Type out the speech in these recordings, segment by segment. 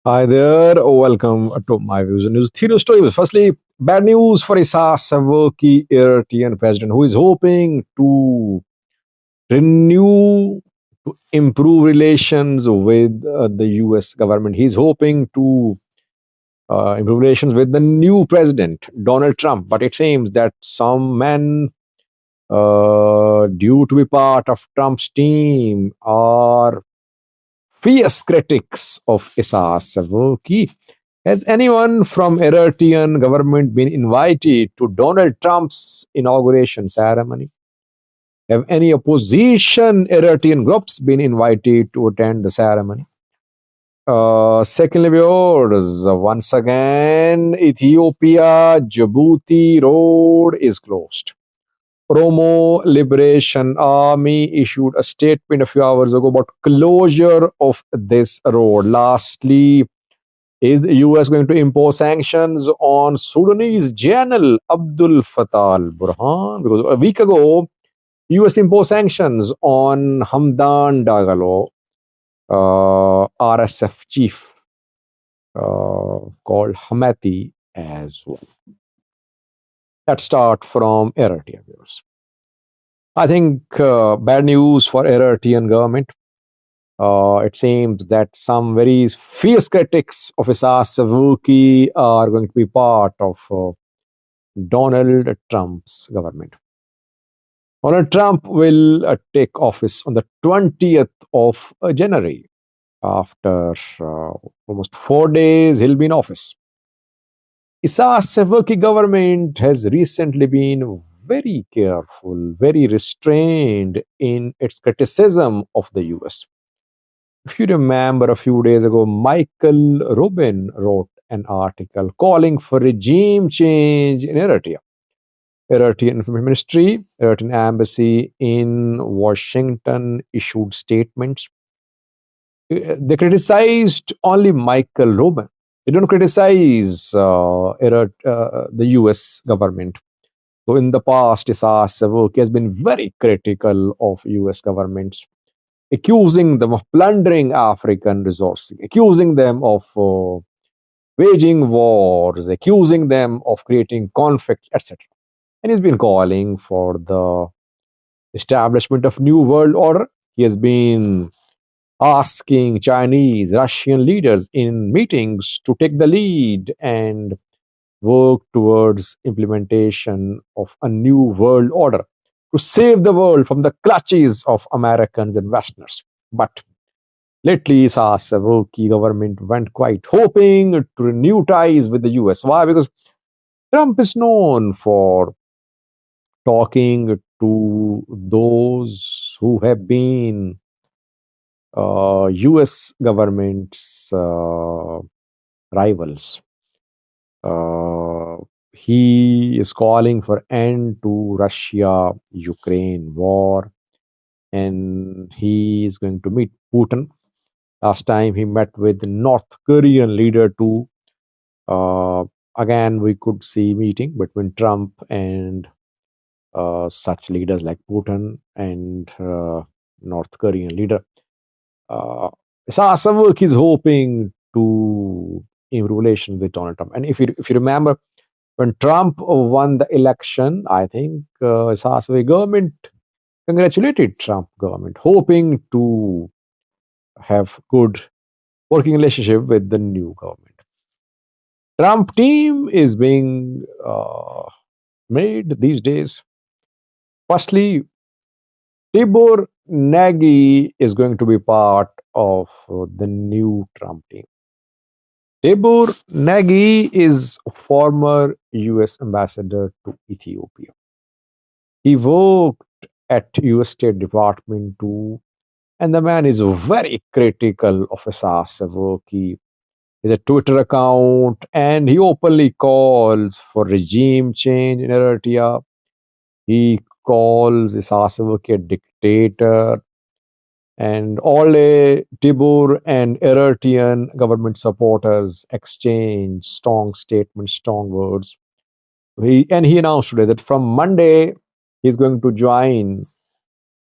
Hi there, welcome to my views and news. Three stories. Firstly, bad news for Isaias Afwerki, Eritrean president, who is hoping to renew, to improve relations with the US government. He's hoping to improve relations with the new president, Donald Trump. But it seems that some men, due to be part of Trump's team, are fierce critics of Isaias Afwerki. Has anyone from Eritrean government been invited to Donald Trump's inauguration ceremony? Have any opposition Eritrean groups been invited to attend the ceremony? Secondly, viewers, once again, Ethiopia Djibouti road is closed. Oromo Liberation Army issued a statement a few hours ago about closure of this road. Lastly, is US going to impose sanctions on Sudanese General Abdul Fattah al-Burhan? Because a week ago, US imposed sanctions on Hamdan Dagalo, RSF chief, called Hamati as well. Let's start from Eritrea, viewers. I think bad news for Eritrean government. It seems that some very fierce critics of Isaias Afwerki are going to be part of Donald Trump's government. Donald Trump will take office on the 20th of January. After almost 4 days, he'll be in office. Isaias Afwerki government has recently been very careful, very restrained in its criticism of the US. If you remember, a few days ago, Michael Rubin wrote an article calling for regime change in Eritrea. Eritrean Information Ministry, Eritrean Embassy in Washington issued statements. They criticized only Michael Rubin. They don't criticize the US government. So in the past, Isaias Afwerki has been very critical of US governments, accusing them of plundering African resources, accusing them of waging wars, accusing them of creating conflicts, etc. And he's been calling for the establishment of new world order. He has been asking Chinese, Russian leaders in meetings to take the lead and work towards implementation of a new world order to save the world from the clutches of Americans and Westerners. But lately, Isaias Afwerki government went quite hoping to renew ties with the US. Why? Because Trump is known for talking to those who have been US government's rivals. He is calling for end to Russia-Ukraine war, and he is going to meet Putin. Last time he met with the North Korean leader too. Again, we could see meeting between Trump and such leaders like Putin and North Korean leader. Isaias Afwerki is hoping to improve relations with Donald Trump. And if you remember, when Trump won the election, I think Isaias Afwerki government congratulated Trump government, hoping to have good working relationship with the new government. Trump team is being made these days. Firstly, Tibor Nagy is going to be part of the new Trump team. Tibor Nagy is a former US ambassador to Ethiopia. He worked at US State Department too, and the man is very critical of Isaias Afwerki. He has a Twitter account, and he openly calls for regime change in Eritrea. He calls Isaias Afwerki a dictator. And OLA, Tibur, and Eritrean government supporters exchange strong statements, strong words. He announced today that from Monday, he's going to join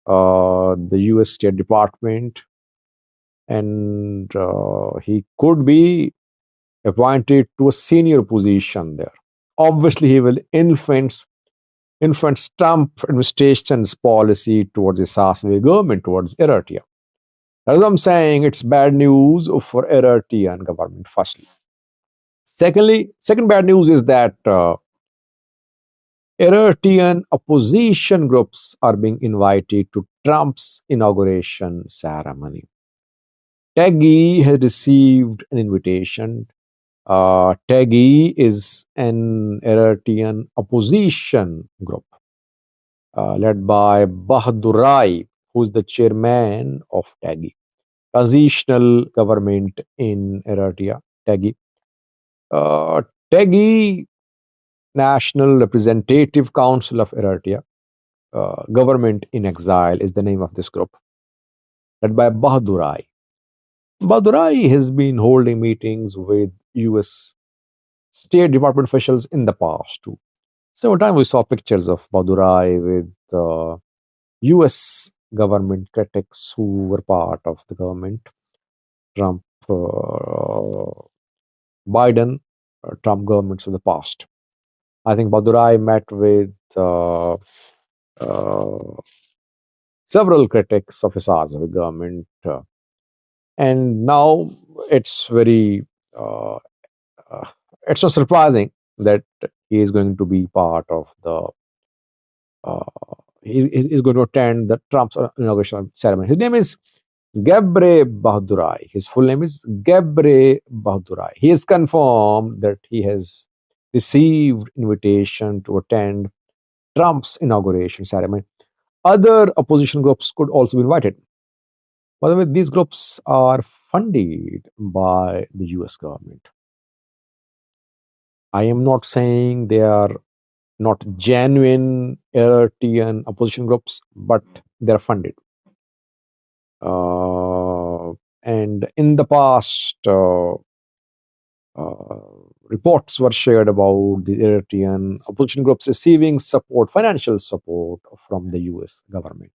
the US State Department, and he could be appointed to a senior position there. Obviously, he will influence Trump administration's policy towards the Sassanian government, towards Eritrea. As I'm saying, it's bad news for Eritrean government, firstly. Secondly, second bad news is that Eritrean opposition groups are being invited to Trump's inauguration ceremony. TEGI has received an invitation. TEGI is an Eritrean opposition group led by Bahdurai, who is the chairman of TEGI, transitional government in Eritrea. TEGI. TEGI, National Representative Council of Eritrea, Government in Exile is the name of this group, led by Bahdurai. Bahdurai has been holding meetings with US State Department officials in the past too. Several times we saw pictures of Bahdurai with US government critics who were part of the government. Trump, Biden, Trump governments of the past. I think Badurai met with several critics of Assad's government, and now it's very uh, it's not surprising that he is going to be part of the he's going to attend the Trump's inauguration ceremony. His name is Gabre Bahadurai. His full name is Gabre Bahadurai. He has confirmed that he has received invitation to attend Trump's inauguration ceremony. Other opposition groups could also be invited. By the way, these groups are funded by the US government. I am not saying they are not genuine Eritrean opposition groups, but they're funded. And in the past, reports were shared about the Eritrean opposition groups receiving support, financial support from the US government.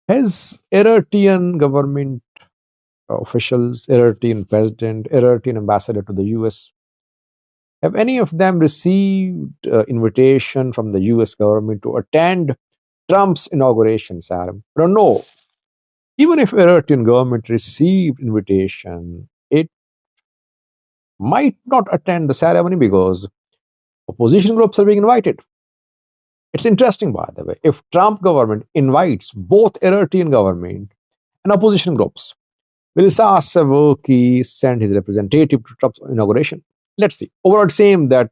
Has Eritrean government officials, Eritrean president, Eritrean ambassador to the US, have any of them received invitation from the US government to attend Trump's inauguration ceremony? I don't know. Even if Eritrean government received invitation, it might not attend the ceremony because opposition groups are being invited. It's interesting, by the way, if Trump government invites both Eritrean government and opposition groups, will Isaias Afwerki send his representative to Trump's inauguration? Let's see. Overall, it seems that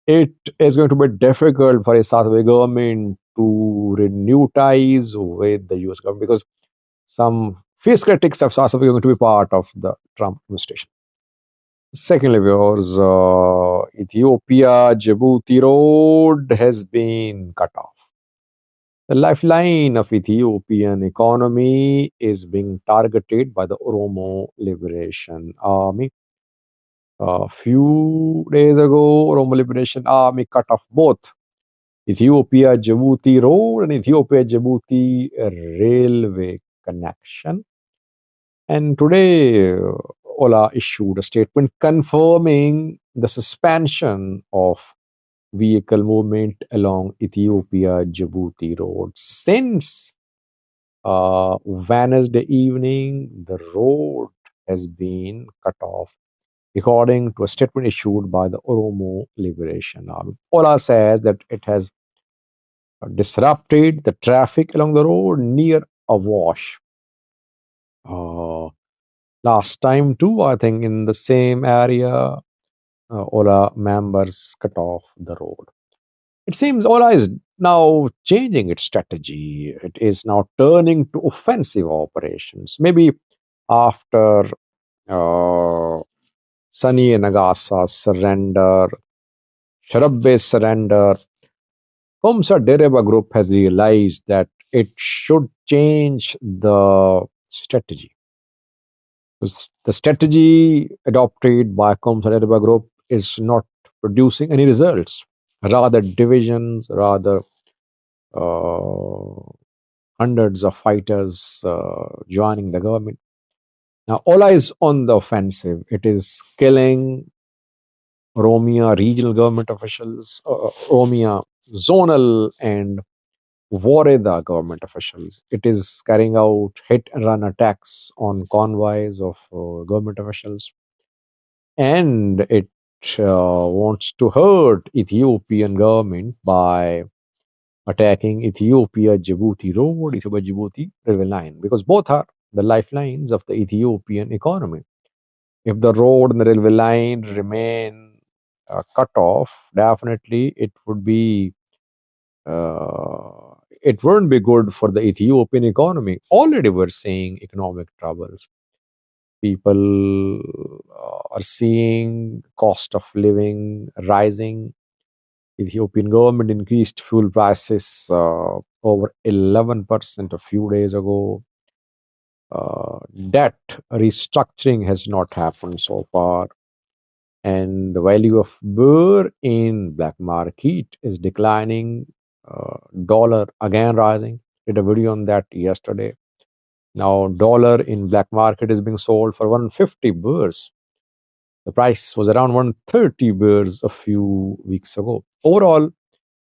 it is going to be difficult for Isaias Afwerki government to renew ties with the US government because some fierce critics of Isaias Afwerki are going to be part of the Trump administration. Secondly, viewers, Ethiopia Djibouti road has been cut off. The lifeline of Ethiopian economy is being targeted by the Oromo Liberation Army. A few days ago, Oromo Liberation Army cut off both Ethiopia Djibouti road and Ethiopia Djibouti railway connection. And today, OLA issued a statement confirming the suspension of vehicle movement along Ethiopia Djibouti road. Since Wednesday evening, the road has been cut off, according to a statement issued by the Oromo Liberation Army. OLA says that it has disrupted the traffic along the road near Awash. Last time too, I think in the same area, OLA members cut off the road. It seems OLA is now changing its strategy. It is now turning to offensive operations. Maybe after Sani Nagasa's surrender, Sharabbe's surrender, Komsa Dereba Group has realized that it should change the strategy. The strategy adopted by Komsa Dereba Group is not producing any results. Rather divisions, rather hundreds of fighters joining the government. Now, OLA is on the offensive. It is killing Oromia regional government officials, Oromia zonal and Wareda government officials. It is carrying out hit and run attacks on convoys of government officials, and it wants to hurt Ethiopian government by attacking Ethiopia Djibouti road, Ethiopia Djibouti railway line, because both are the lifelines of the Ethiopian economy. If the road and the railway line remain cut off, definitely it wouldn't be good for the Ethiopian economy. Already we're seeing economic troubles. People are seeing cost of living rising. Ethiopian government increased fuel prices over 11% a few days ago. Debt restructuring has not happened so far, and the value of beer in black market is declining. Dollar again rising. Did a video on that yesterday. Now dollar in black market is being sold for 150 beers. The price was around 130 beers a few weeks ago. Overall,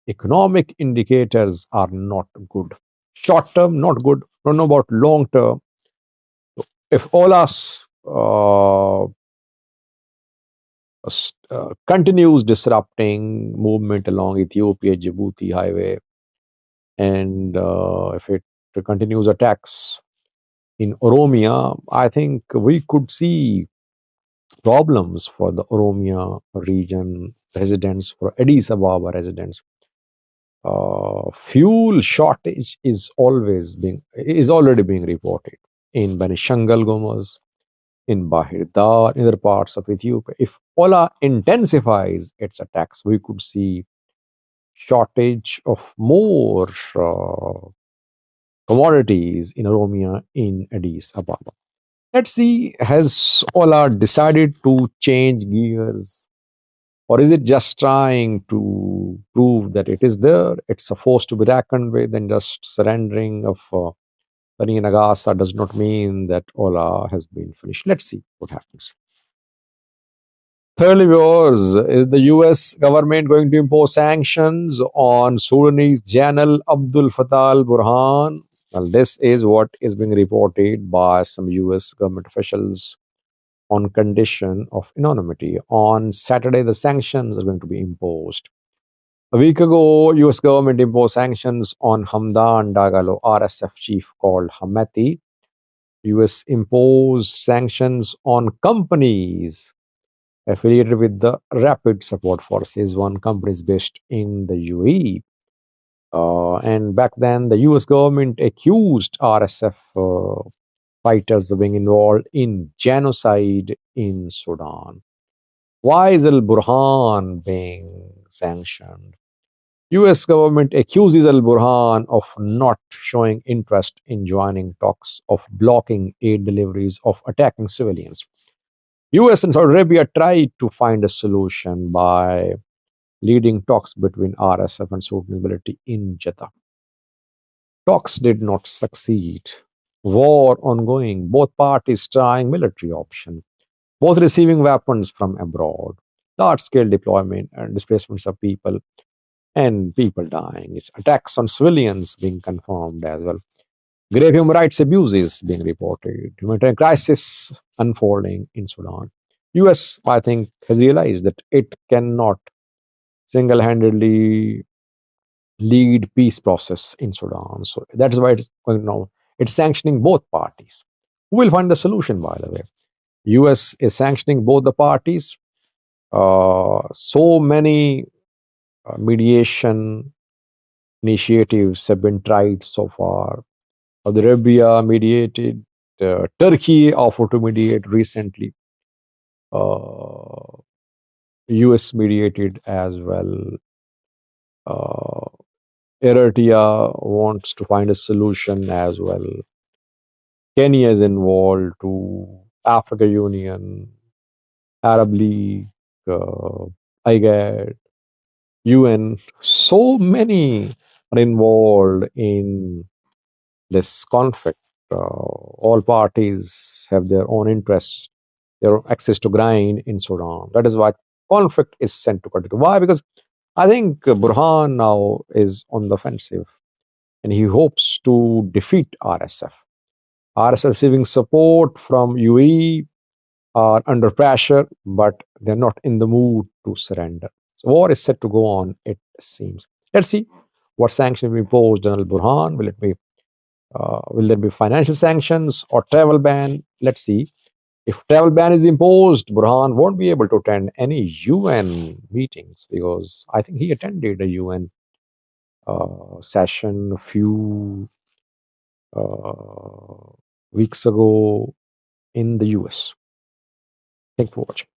economic indicators are not good. Short term, not good. Don't know about long term. If OLA's continues disrupting movement along Ethiopia Djibouti highway, and if it continues attacks in Oromia, I think we could see problems for the Oromia region residents, for Addis Ababa residents. Fuel shortage is already being reported in Benishangal Gomez, in Bahir Dar, in other parts of Ethiopia. If OLA intensifies its attacks, we could see shortage of more commodities in Oromia, in Addis Ababa. Let's see, has OLA decided to change gears, or is it just trying to prove that it is there, it's a force to be reckoned with, and just surrendering of Tani Nagasa does not mean that OLA has been finished? Let's see what happens. Thirdly, viewers, is the US government going to impose sanctions on Sudanese General Abdul Fattah al Burhan? Well, this is what is being reported by some US government officials on condition of anonymity. On Saturday, the sanctions are going to be imposed. A week ago, US government imposed sanctions on Hamdan Dagalo, RSF chief called Hameti. US imposed sanctions on companies affiliated with the Rapid Support Forces. One company is based in the UAE. And back then, the US government accused RSF fighters of being involved in genocide in Sudan. Why is Al Burhan being sanctioned? US government accuses Al Burhan of not showing interest in joining talks, of blocking aid deliveries, of attacking civilians. US and Saudi Arabia tried to find a solution by leading talks between RSF and Sudanese military in Jeddah. Talks did not succeed. War ongoing. Both parties trying military option. Both receiving weapons from abroad. Large-scale deployment and displacements of people, and people dying. It's attacks on civilians being confirmed as well. Grave human rights abuses being reported. Humanitarian crisis unfolding in Sudan. US, I think, has realized that it cannot single-handedly lead peace process in Sudan. So that is why it's going now. It's sanctioning both parties. Who will find the solution, by the way? US is sanctioning both the parties. So many mediation initiatives have been tried so far. Saudi Arabia mediated. Turkey offered to mediate recently. US mediated as well. Eritrea wants to find a solution as well. Kenya is involved too. Africa Union, Arab League, IGAD, UN. So many are involved in this conflict. All parties have their own interests, their own access to grind in Sudan. That is why conflict is sent to continue. Why? Because I think Burhan now is on the offensive and he hopes to defeat RSF. RSF receiving support from UAE are under pressure, but they're not in the mood to surrender. So war is set to go on, it seems. Let's see what sanctions will be imposed on Al Burhan. Will there be financial sanctions or travel ban? Let's see. If travel ban is imposed, Burhan won't be able to attend any UN meetings because I think he attended a UN session a few weeks ago in the US. Thank you for watching.